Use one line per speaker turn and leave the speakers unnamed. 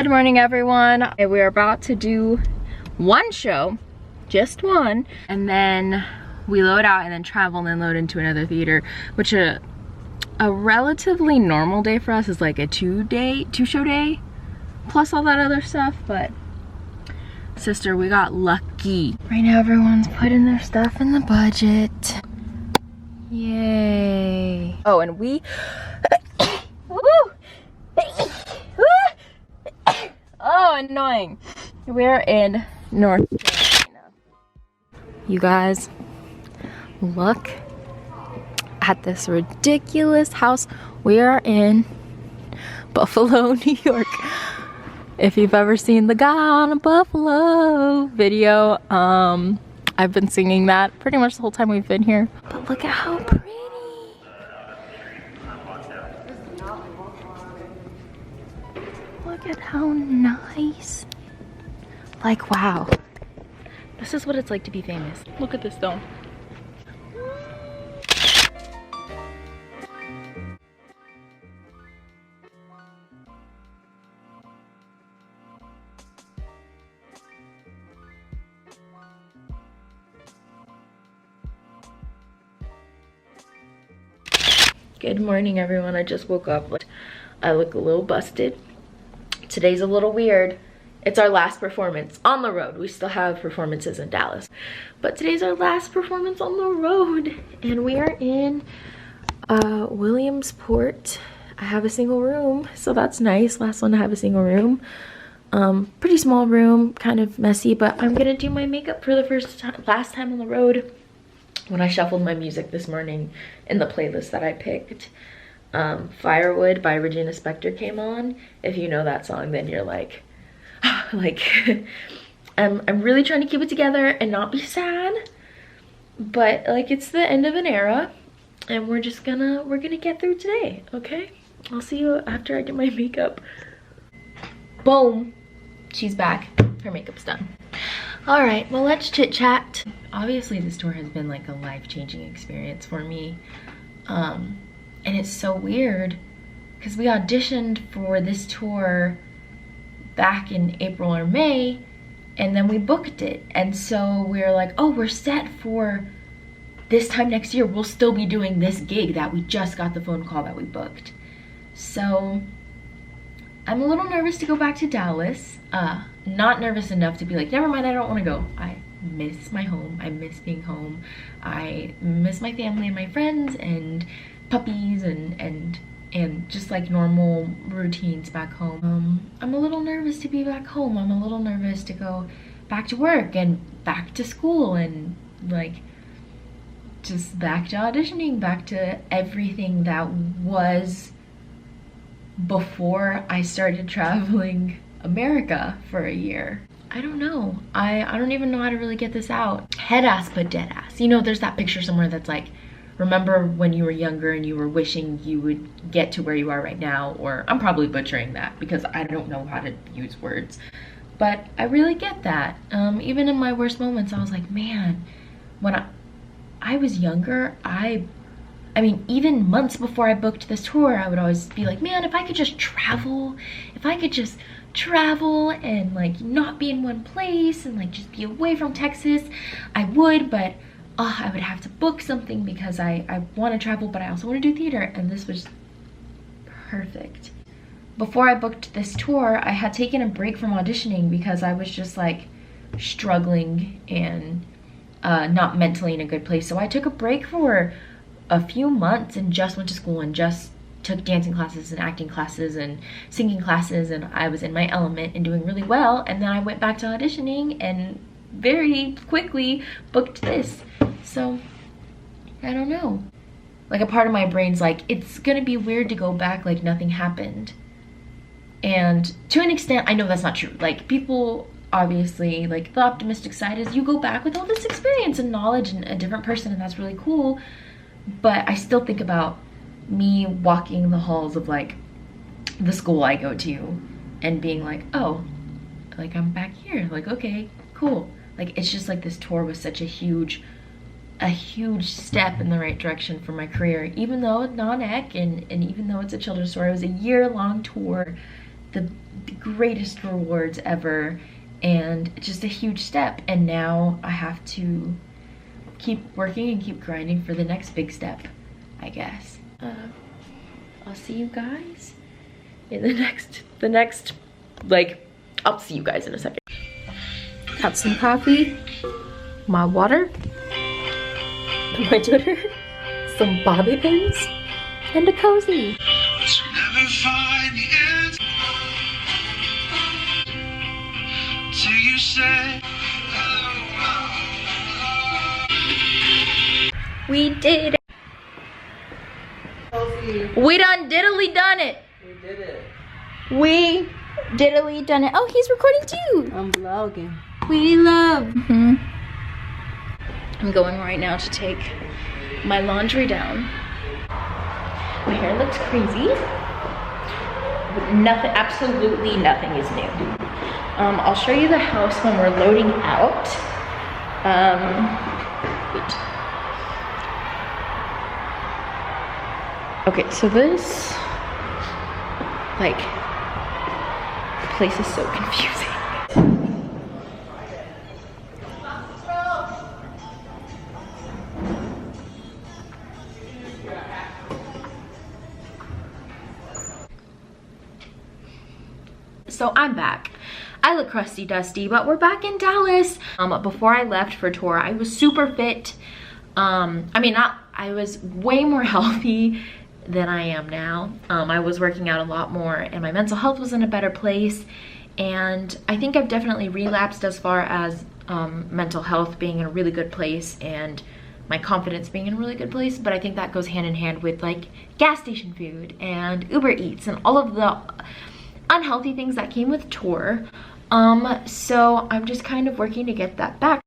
Good morning, everyone. We are about to do one show, just one, and then we load out and then travel and then load into another theater, which a relatively normal day for us is like a two show day plus all that other stuff. But sister, we got lucky. Right now everyone's putting their stuff in the budget. Yay. Oh, and we oh, annoying. We're in North Carolina. You guys, look at this ridiculous house. We are in Buffalo, New York. If you've ever seen the Guy on a Buffalo video, I've been singing that pretty much the whole time we've been here. But look at how pretty. Look at how nice. Like, wow. This is what it's like to be famous. Look at this though. Good morning, everyone. I just woke up. I look a little busted. Today's a little weird. It's our last performance on the road. We still have performances in Dallas, but today's our last performance on the road, and we are in Williamsport. I have a single room, so that's nice. Last one to have a single room. Pretty small room, kind of messy, but I'm gonna do my makeup for the last time on the road. When I shuffled my music this morning in the playlist that I picked, Firewood by Regina Spektor came on. If you know that song, then you're like I'm really trying to keep it together and not be sad, but like it's the end of an era, and we're gonna get through today. Okay, I'll see you after I get my makeup. Boom, she's back, her makeup's done. All right, well, let's chit chat. Obviously this tour has been like a life-changing experience for me, and it's so weird because we auditioned for this tour back in April or May, and then we booked it, and so we were like, oh, we're set for this time next year. We'll still be doing this gig that we just got the phone call that we booked. So I'm a little nervous to go back to Dallas. Not nervous enough to be like, never mind, I don't want to go. I miss my home. I miss being home. I miss my family and my friends and puppies and just like normal routines back home. I'm a little nervous to be back home. I'm a little nervous to go back to work and back to school and like just back to auditioning, back to everything that was before I started traveling America for a year. I don't know. I don't even know how to really get this out. Head ass but dead ass. You know, there's that picture somewhere that's like, remember when you were younger and you were wishing you would get to where you are right now, or I'm probably butchering that because I don't know how to use words, but I really get that. Even in my worst moments, I was like, man, when I was younger, I mean, even months before I booked this tour, I would always be like, man, if I could just travel, if I could just travel and like not be in one place and like just be away from Texas, I would, but I would have to book something because I want to travel, but I also want to do theater, and this was perfect. Before I booked this tour, I had taken a break from auditioning because I was just like struggling and not mentally in a good place. So I took a break for a few months and just went to school and just took dancing classes and acting classes and singing classes, and I was in my element and doing really well, and then I went back to auditioning and very quickly booked this. So I don't know, like a part of my brain's like, it's gonna be weird to go back like nothing happened, and to an extent I know that's not true. Like, people obviously, like, the optimistic side is you go back with all this experience and knowledge and a different person, and that's really cool, but I still think about me walking the halls of like the school I go to and being like, oh, like I'm back here, like, okay, cool. Like, it's just like this tour was such a huge step in the right direction for my career, even though it's non-ec and even though it's a children's tour. It was a year-long tour the greatest rewards ever and just a huge step. And now I have to keep working and keep grinding for the next big step, I guess. I'll see you guys in the next, like, I'll see you guys in a second. Got some coffee, my water, my Twitter, some bobby pins, and a cozy. We did it. We done diddly done it.
We did it.
We diddly done it. Oh, he's recording too.
I'm vlogging.
We love. I'm going right now to take my laundry down. My hair looks crazy, but nothing, absolutely nothing is new. I'll show you the house when we're loading out. Wait. Okay, so this, like, place is so confusing. So I'm back. I look crusty dusty, but we're back in Dallas. Before I left for tour, I was super fit. I was way more healthy than I am now. I was working out a lot more and my mental health was in a better place. And I think I've definitely relapsed as far as mental health being in a really good place and my confidence being in a really good place. But I think that goes hand in hand with like gas station food and Uber Eats and all of the unhealthy things that came with tour. So I'm just kind of working to get that back.